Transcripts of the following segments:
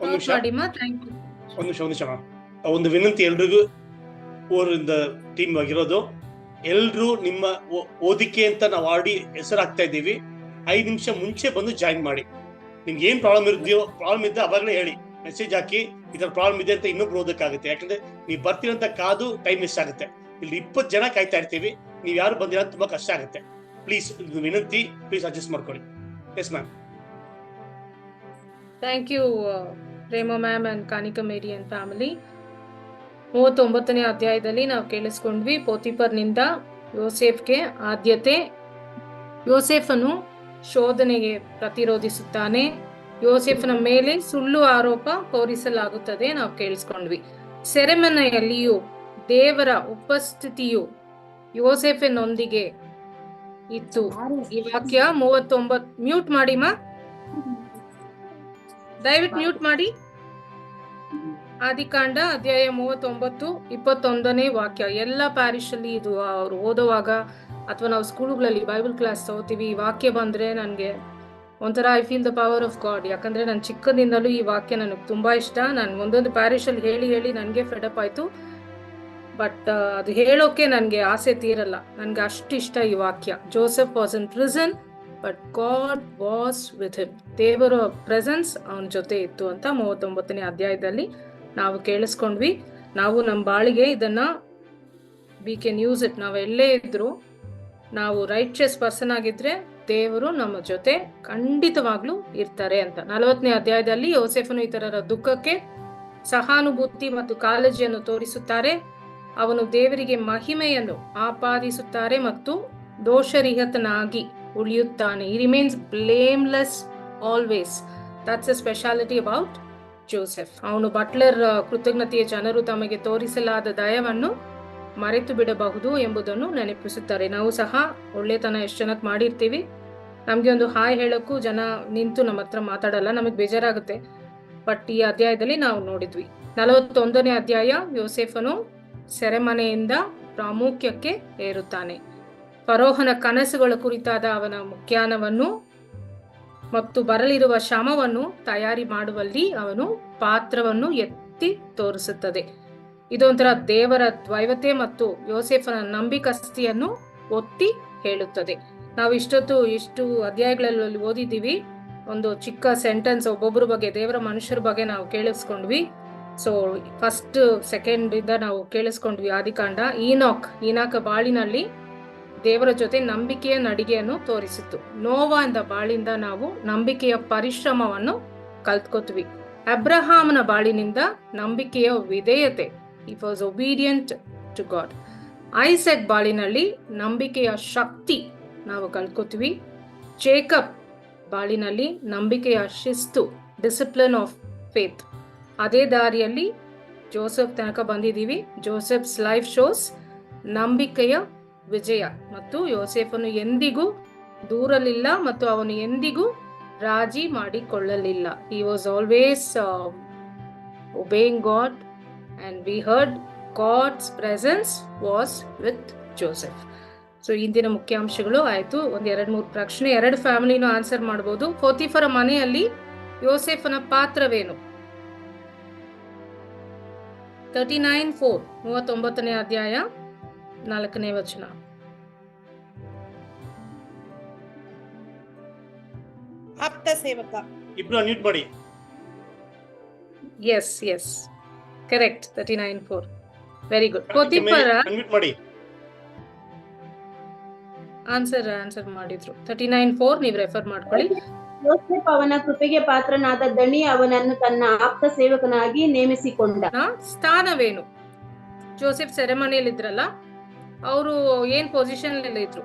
ಒಂದು ನಿಮಿಷ ಒಂದು ವಿನಂತಿ ಎಲ್ರಿಗೂ ಓರಿಂದ ಟೀಮ್ ಆಗಿರೋದು, ಎಲ್ರು ನಿಮ್ಮ ಓದಿಕೆ ಅಂತ ನಾವು ಆಲ್ರೆಡಿ ಹೆಸರಾಗ್ತಾ ಇದ್ದೀವಿ. 5 ನಿಮಿಷ ಮುಂಚೆ ಬಂದು ಜಾಯಿನ್ ಮಾಡಿ. ನಿಮ್ಗೆ ಏನ್ ಪ್ರಾಬ್ಲಮ್ ಇದ್ದರೆ ಅವಾಗಲೇ ಹೇಳಿ, ಮೆಸೇಜ್ ಹಾಕಿ ಈ ತರ ಪ್ರಾಬ್ಲಮ್ ಇದೆ ಅಂತ ಇನ್ನೊಬ್ರು ಓದಕ್ಕಾಗುತ್ತೆ. ಯಾಕಂದ್ರೆ ನೀವು ಬರ್ತೀರಂತ ಕಾದು ಟೈಮ್ ವೇಸ್ಟ್ ಆಗುತ್ತೆ. ಇಲ್ಲಿ 20 ಜನ ಕಾಯ್ತಾ ಇರ್ತೀವಿ, ನೀವು ಯಾರು ಬಂದಿರ ತುಂಬಾ ಕಷ್ಟ ಆಗುತ್ತೆ. ಪ್ಲೀಸ್ ವಿನಂತಿ, ಪ್ಲೀಸ್ ಅಡ್ಜಸ್ಟ್ ಮಾಡ್ಕೊಳ್ಳಿ. Yes ma'am. Thank you Prema ma'am and Kanika Mary and family. 39ನೇ ಅಧ್ಯಾಯದಲ್ಲಿ ನಾವು ಕೇಳಿಸ್ಕೊಂಡ್ವಿ, ಪೋತಿಫರ್ನಿಂದ ಯೋಸೇಫ್ಗೆ ಆದ್ಯತೆ. ಯೋಸೇಫನು ಶೋಧನೆಗೆ ಪ್ರತಿರೋಧಿಸುತ್ತಾನೆ. ಯೋಸೇಫನ ಮೇಲೆ ಸುಳ್ಳು ಆರೋಪ ಹೊರಿಸಲಾಗುತ್ತದೆ ನಾವು ಕೇಳಿಸ್ಕೊಂಡ್ವಿ. ಸೆರೆಮನೆಯಲ್ಲಿಯೂ ದೇವರ ಉಪಸ್ಥಿತಿಯು ಯೋಸೇಫನೊಂದಿಗೆ ಇತ್ತು. ಈ ವಾಕ್ಯ 39. ಮ್ಯೂಟ್ ಮಾಡಿ ಮಾ, ದಯವಿಟ್ಟು ಮ್ಯೂಟ್ ಮಾಡಿ. ಆದಿಕಾಂಡ ಅಧ್ಯಾಯ 39, 21ನೇ ವಾಕ್ಯ. ಎಲ್ಲ ಪ್ಯಾರಿಶ್ ಅಲ್ಲಿ ಇದು ಅವ್ರು ಓದುವಾಗ ಅಥವಾ ನಾವು ಸ್ಕೂಲ್ಗಳಲ್ಲಿ ಬೈಬಲ್ ಕ್ಲಾಸ್ ತಗೋತೀವಿ, ಈ ವಾಕ್ಯ ಬಂದ್ರೆ ನನಗೆ ಒಂಥರ I feel the power of god. ಯಾಕಂದ್ರೆ ನಾನು ಚಿಕ್ಕದಿಂದಲೂ ಈ ವಾಕ್ಯ ನನಗೆ ತುಂಬಾ ಇಷ್ಟ. ನಾನು ಒಂದೊಂದು ಪ್ಯಾರಿಶ್ ಅಲ್ಲಿ ಹೇಳಿ ನನಗೆ ಫೆಡಪ್ ಆಯ್ತು. ಬಟ್ ಅದು ಹೇಳೋಕೆ ನನಗೆ ಆಸೆ ತೀರಲ್ಲ, ನನ್ಗೆ ಅಷ್ಟು ಇಷ್ಟ ಈ ವಾಕ್ಯ. Joseph was in prison but God was with him. ದೇವರ ಪ್ರೆಸೆನ್ಸ್ ಅವನ ಜೊತೆ ಇತ್ತು ಅಂತ 39ನೇ ಅಧ್ಯಾಯದಲ್ಲಿ ನಾವು ಕೇಳಿಸ್ಕೊಂಡ್ವಿ. ನಾವು ನಮ್ಮ ಬಾಳಿಗೆ ಇದನ್ನ ವಿ ಕ್ಯಾನ್ ಯೂಸ್ ಇಟ್. ನಾವು ಎಲ್ಲೇ ಇದ್ರು, ನಾವು ರೈಟ್ಚಿಯಸ್ ಪರ್ಸನ್ ಆಗಿದ್ರೆ ದೇವರು ನಮ್ಮ ಜೊತೆ ಖಂಡಿತವಾಗ್ಲೂ ಇರ್ತಾರೆ ಅಂತ. 40ನೇ ಅಧ್ಯಾಯದಲ್ಲಿ ಯೋಸೇಫನು ಇತರರ ದುಃಖಕ್ಕೆ ಸಹಾನುಭೂತಿ ಮತ್ತು ಕಾಳಜಿಯನ್ನು ತೋರಿಸುತ್ತಾರೆ. ಅವನು ದೇವರಿಗೆ ಮಹಿಮೆಯನ್ನು ಆಪಾದಿಸುತ್ತಾರೆ ಮತ್ತು ದೋಷರಹಿತನಾಗಿ ಉಳಿಯುತ್ತಾನೆ. He remains blameless always. That's a speciality about Joseph. ಅವನು ಬಟ್ಲರ್ ಕೃತಜ್ಞತೆಯ ಜನರು ತಮಗೆ ತೋರಿಸಲಾದ ದಯವನ್ನು ಮರೆತು ಬಿಡಬಹುದು ಎಂಬುದನ್ನು ನೆನಪಿಸುತ್ತಾರೆ. ನಾವು ಸಹ ಒಳ್ಳೆತನ ಎಷ್ಟು ಜನಕ್ಕೆ ಮಾಡಿರ್ತೀವಿ, ನಮ್ಗೆ ಒಂದು ಹಾಯ್ ಹೇಳಕ್ಕೂ ಜನ ನಿಂತು ನಮ್ಮ ಹತ್ರ ಮಾತಾಡಲ್ಲ, ನಮಗ್ ಬೇಜಾರಾಗುತ್ತೆ. ಬಟ್ ಈ ಅಧ್ಯಾಯದಲ್ಲಿ ನಾವು ನೋಡಿದ್ವಿ. 41ನೇ ಅಧ್ಯಾಯ, ಯೋಸೇಫನು ಸೆರೆಮನೆಯಿಂದ ಪ್ರಾಮುಖ್ಯಕ್ಕೆ ಏರುತ್ತಾನೆ. ಫರೋಹನ ಕನಸುಗಳ ಕುರಿತಾದ ಅವನ ಮುಖ್ಯಾನವನ್ನು ಮತ್ತು ಬರಲಿರುವ ಶ್ರಮವನ್ನು ತಯಾರಿ ಮಾಡುವಲ್ಲಿ ಅವನು ಪಾತ್ರವನ್ನು ಎತ್ತಿ ತೋರಿಸುತ್ತದೆ. ಇದೊಂಥರ ದೇವರ ದ್ವೈವತೆ ಮತ್ತು ಯೋಸೇಫನ ನಂಬಿಕಸ್ತಿಯನ್ನು ಒತ್ತಿ ಹೇಳುತ್ತದೆ. ನಾವು ಇಷ್ಟು ಅಧ್ಯಾಯಗಳಲ್ಲಿ ಓದಿದ್ದೀವಿ. ಒಂದು ಚಿಕ್ಕ ಸೆಂಟೆನ್ಸ್ ಒಬ್ಬೊಬ್ಬರ ಬಗ್ಗೆ, ದೇವರ ಮನುಷ್ಯರ ಬಗ್ಗೆ ನಾವು ಕೇಳಿಸ್ಕೊಂಡ್ವಿ. ಸೊ ಫಸ್ಟ್ ಸೆಕೆಂಡ್ ಇಂದ ನಾವು ಕೇಳಿಸ್ಕೊಂಡ್ವಿ ಆದಿಕಾಂಡ. ಈನಾಕ ಬಾಳಿನಲ್ಲಿ ದೇವರ ಜೊತೆ ನಂಬಿಕೆಯ ನಡಿಗೆಯನ್ನು ತೋರಿಸಿತ್ತು. ನೋವಾ ಎಂದ ಬಾಳಿಂದ ನಾವು ನಂಬಿಕೆಯ ಪರಿಶ್ರಮವನ್ನು ಕಲ್ತ್ಕೋತೀವಿ. ಅಬ್ರಹಾಮನ ಬಾಳಿನಿಂದ ನಂಬಿಕೆಯ ವಿಧೇಯತೆ, he was obedient to God. Isaac ಬಾಳಿನಲ್ಲಿ ನಂಬಿಕೆಯ ಶಕ್ತಿ ನಾವು ಕಲ್ತ್ಕೋತೀವಿ. ಜೇಕಬ್ ಬಾಳಿನಲ್ಲಿ ನಂಬಿಕೆಯ ಶಿಸ್ತು, ಡಿಸಿಪ್ಲಿನ್ ಆಫ್ ಫೇತ್. ಅದೇ ದಾರಿಯಲ್ಲಿ ಜೋಸೆಫ್ ತನಕ ಬಂದಿದ್ದೀವಿ. ಜೋಸೆಫ್ಸ್ ಲೈಫ್ ಶೋಸ್ ನಂಬಿಕೆಯ ವಿಜಯ. ಮತ್ತು ಯೋಸೇಫನು ಎಂದಿಗೂ ದೂರಲಿಲ್ಲ ಮತ್ತು ಅವನು ಎಂದಿಗೂ ರಾಜಿ ಮಾಡಿಕೊಳ್ಳಲಿಲ್ಲ. He was always obeying God and we heard God's presence was with Joseph. So ಇಂದಿನ ಮುಖ್ಯಾಂಶಗಳು ಆಯ್ತು. 1-2-3 ಪ್ರಶ್ನೆ 2 ಫ್ಯಾಮಿಲಿನೂ ಆನ್ಸರ್ ಮಾಡಬಹುದು. ಪೋತಿಫರ ಮನೆಯಲ್ಲಿ ಯೋಸೇಫನ ಪಾತ್ರವೇನು? 39:4 39ನೇ ಅಧ್ಯಾಯ 4ನೇ ವಚನ. ಆಪ್ತ ಸೇವಕ. ಇಬ್ರು ಅನ್ಮ್ಯೂಟ್ ಮಾಡಿ. Yes correct. 39:4 very good. Potiphar unmute ಮಾಡಿ. ಆನ್ಸರ್ ಮಾಡಿದ್ರು. 39:4 ನೀವು ರೆಫರ್ ಮಾಡ್ಕೊಳ್ಳಿ. ಯೋಸೇಫ್ ಅವನ ಕೃಪೆಗೆ ಪಾತ್ರನಾದ ದಣಿ ಅವನನ್ನು ತನ್ನ ಆಪ್ತ ಸೇವಕನಾಗಿ ನೇಮಿಸಿಕೊಂಡ. ಸ್ಥಾನವೇನು? ಜೋಸೆಫ್ ಸೆರೆಮನೆಯಲ್ಲಿ ಇದ್ರಲ್ಲ, ಅವರು ಏನ್ ಪೊಸಿಷನ್ ಅಲ್ಲಿ ಇದ್ರು?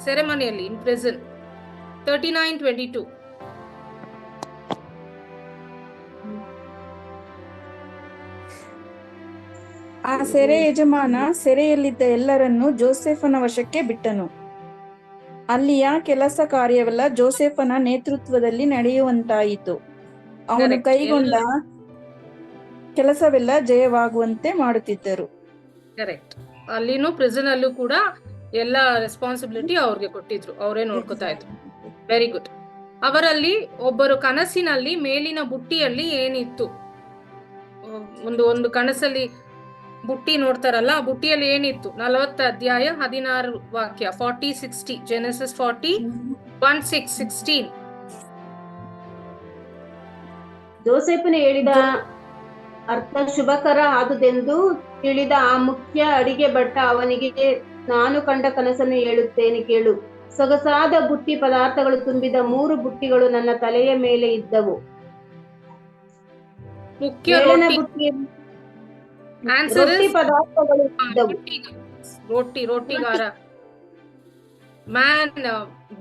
ಸೆರೆಮನೆಯಲ್ಲಿ, ಇನ್ ಪ್ರಿಸನ್. 39:22 ಆ ಸೆರೆ ಯಜಮಾನ ಸೆರೆಯಲ್ಲಿದ್ದ ಎಲ್ಲರನ್ನೂ ಜೋಸೆಫನ ವಶಕ್ಕೆ ಬಿಟ್ಟನು. ಅಲ್ಲಿಯ ಕೆಲಸ ಕಾರ್ಯವೆಲ್ಲ ಜೋಸೆಫನ ನೇತೃತ್ವದಲ್ಲಿ ನಡೆಯುವಂತಾಯಿತು. ಅವನು ಕೈಗೊಂಡ ಕೆಲಸವೆಲ್ಲ ಜಯವಾಗುವಂತೆ ಮಾಡುತ್ತಿದ್ದರು. ಕರೆಕ್ಟ್. ಅಲ್ಲಿನೂ ಪ್ರಿಸನ್ ಅಲ್ಲೂ ಕೂಡ ಎಲ್ಲ ರೆಸ್ಪಾನ್ಸಿಬಿಲಿಟಿ ಅವ್ರಿಗೆ ಕೊಟ್ಟಿದ್ರು, ಅವರೇ ನೋಡ್ಕೊತಾ ಇದ್ರು. Very good. ಅವರಲ್ಲಿ ಒಬ್ಬರು ಕನಸಿನಲ್ಲಿ ಮೇಲಿನ ಬುಟ್ಟಿಯಲ್ಲಿ ಏನಿತ್ತು? ಒಂದು ಕನಸಲ್ಲಿ ಬುಟ್ಟಿ ನೋಡ್ತಾರಲ್ಲ, ಆ ಬುಟ್ಟಿಯಲ್ಲಿ ಏನಿತ್ತು? 40 ಅಧ್ಯಾಯ 16 ವಾಕ್ಯ, 40:60, Genesis 40:1-6, 16. ಜೋಸೆಫನು ಹೇಳಿದ ಅರ್ಥ ಶುಭಕರ ಆದುದೆಂದು ತಿಳಿದ ಆ ಮುಖ್ಯ ಅಡಿಗೆ ಭಟ್ಟ ಅವನಿಗೆ, ನಾನು ಕಂಡ ಕನಸನ್ನು ಹೇಳುತ್ತೇನೆ ಕೇಳು. ಸೊಗಸಾದ ಬುಟ್ಟಿ ಪದಾರ್ಥಗಳು ತುಂಬಿದ 3 ಬುಟ್ಟಿಗಳು ನನ್ನ ತಲೆಯ ಮೇಲೆ ಇದ್ದವು. ಮುಖ್ಯ ಮೇಲಿನ ರೊಟ್ಟಿ ಬುಟ್ಟಿಯಲ್ಲಿ ಆನ್ಸರ್ ರೊಟ್ಟಿ ಪದಾರ್ಥಗಳು ಇದ್ದವು. ರೊಟ್ಟಿಗಾರ man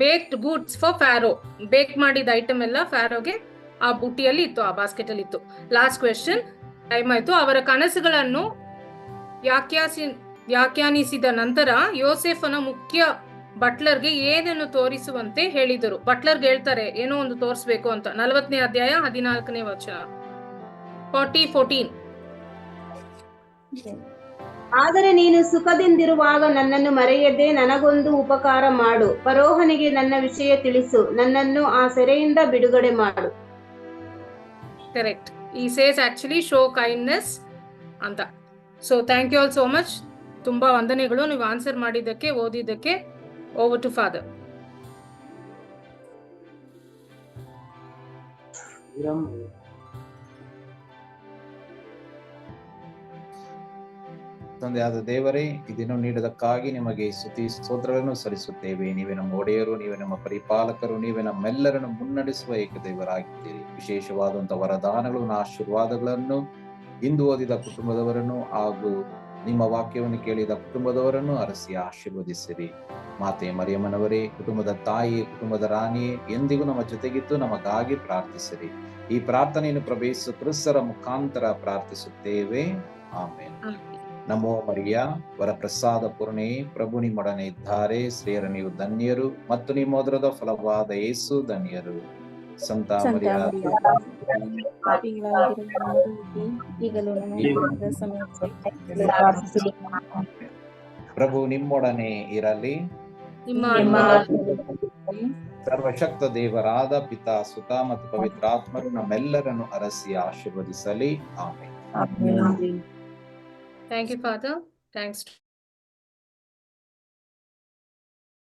baked goods for Pharaoh. Bake ಮಾಡಿದ ಐಟಮ್ ಎಲ್ಲ ಫ್ಯಾರೋಗೆ ಆ ಬುಟ್ಟಿಯಲ್ಲಿ ಇತ್ತು, ಆ ಬಾಸ್ಕೆಟ್ ಅಲ್ಲಿ ಇತ್ತು. ಲಾಸ್ಟ್ ಕ್ವೆಶ್ಚನ್, ಟೈಮ್ ಆಯ್ತು. ಅವರ ಕನಸುಗಳನ್ನು ವ್ಯಾಖ್ಯಾನಿಸಿದ ನಂತರ ಯೋಸೇಫನ ಮುಖ್ಯ ಬಟ್ಲರ್ಗೆ ಏನನ್ನು ತೋರಿಸುವಂತೆ ಹೇಳಿದರು? ಬಟ್ಲರ್ಗೆ ಹೇಳ್ತಾರೆ ಏನೋ ಒಂದು ತೋರಿಸ್ಬೇಕು ಅಂತ. 40ನೇ ಅಧ್ಯಾಯ 14ನೇ ವಚನ, 40:14. ಆದರೆ ನೀನು ಸುಖದಿಂದಿರುವಾಗ ನನ್ನನ್ನು ಮರೆಯದೆ ನನಗೊಂದು ಉಪಕಾರ ಮಾಡು. ಫರೋಹನಿಗೆ ನನ್ನ ವಿಷಯ ತಿಳಿಸು, ನನ್ನನ್ನು ಆ ಸೆರೆಯಿಂದ ಬಿಡುಗಡೆ ಮಾಡು. ಕರೆಕ್ಟ್. ಈ ಸೇಸ್ ಆಕ್ಚುಲಿ ಶೋ ಕೈಂಡ್ನೆಸ್ ಅಂತ. So thank you all so much. ತುಂಬಾ ವಂದನೆಗಳು ನೀವು ಆನ್ಸರ್ ಮಾಡಿದ್ದಕ್ಕೆ, ಓದಿದ್ದಕ್ಕೆ. Over to father. ತಂದೆಯಾದ ದೇವರೇ, ಇದನ್ನು ನೀಡದಕ್ಕಾಗಿ ನಿಮಗೆ ಸ್ತುತಿ ಸ್ತೋತ್ರಗಳನ್ನು ಸಲ್ಲಿಸುತ್ತೇವೆ. ನೀವೇ ನಮ್ಮ ಒಡೆಯರು, ನೀವೇ ನಮ್ಮ ಪರಿಪಾಲಕರು, ನೀವೇ ನಮ್ಮೆಲ್ಲರನ್ನು ಮುನ್ನಡೆಸುವ ಏಕದೇವರಾಗಿದ್ದೀರಿ. ವಿಶೇಷವಾದಂತಹ ವರದಾನಗಳನ್ನು, ಆಶೀರ್ವಾದಗಳನ್ನು ಇಂದು ಓದಿದ ಕುಟುಂಬದವರನ್ನು ಹಾಗೂ ನಿಮ್ಮ ವಾಕ್ಯವನ್ನು ಕೇಳಿದ ಕುಟುಂಬದವರನ್ನು ಅರಸಿ ಆಶೀರ್ವದಿಸಿರಿ. ಮಾತೆ ಮರಿಯಮ್ಮನವರೇ, ಕುಟುಂಬದ ತಾಯಿ, ಕುಟುಂಬದ ರಾಣಿಯೇ, ಎಂದಿಗೂ ನಮ್ಮ ಜೊತೆಗಿದ್ದು ನಮಗಾಗಿ ಪ್ರಾರ್ಥಿಸಿರಿ. ಈ ಪ್ರಾರ್ಥನೆಯನ್ನು ಪ್ರಭು ಯೇಸು ಕ್ರಿಸ್ತರ ಮುಖಾಂತರ ಪ್ರಾರ್ಥಿಸುತ್ತೇವೆ. ಆಮೇಲೆ. ನಮೋ ಮರಿಯ, ವರಪ್ರಸಾದ ಪೂರ್ಣೆ, ಪ್ರಭು ನಿಮ್ಮೊಡನೆ ಇದ್ದಾರೆ. ಸ್ತ್ರೀಯರ ನೀವು ಧನ್ಯರು, ಮತ್ತು ನಿಮ್ಮ ಉದರದ ಫಲವಾದ ಯೇಸು ಧನ್ಯರು. ಸಂತ ಮರಿಯ, ಈಗಲೂ ನಮ್ಮ ಮರಣದ ಸಮಯದಲ್ಲಿ ಪ್ರಭು ನಿಮ್ಮೊಡನೆ ಇರಲಿ. ಸರ್ವಶಕ್ತ ದೇವರಾದ ಪಿತಾ, ಸುತ ಮತ್ತು ಪವಿತ್ರಾತ್ಮರು ನಮ್ಮೆಲ್ಲರನ್ನು ಅರಸಿ ಆಶೀರ್ವದಿಸಲಿ. ಆಮೇಲೆ. Thank you, Father. Thanks.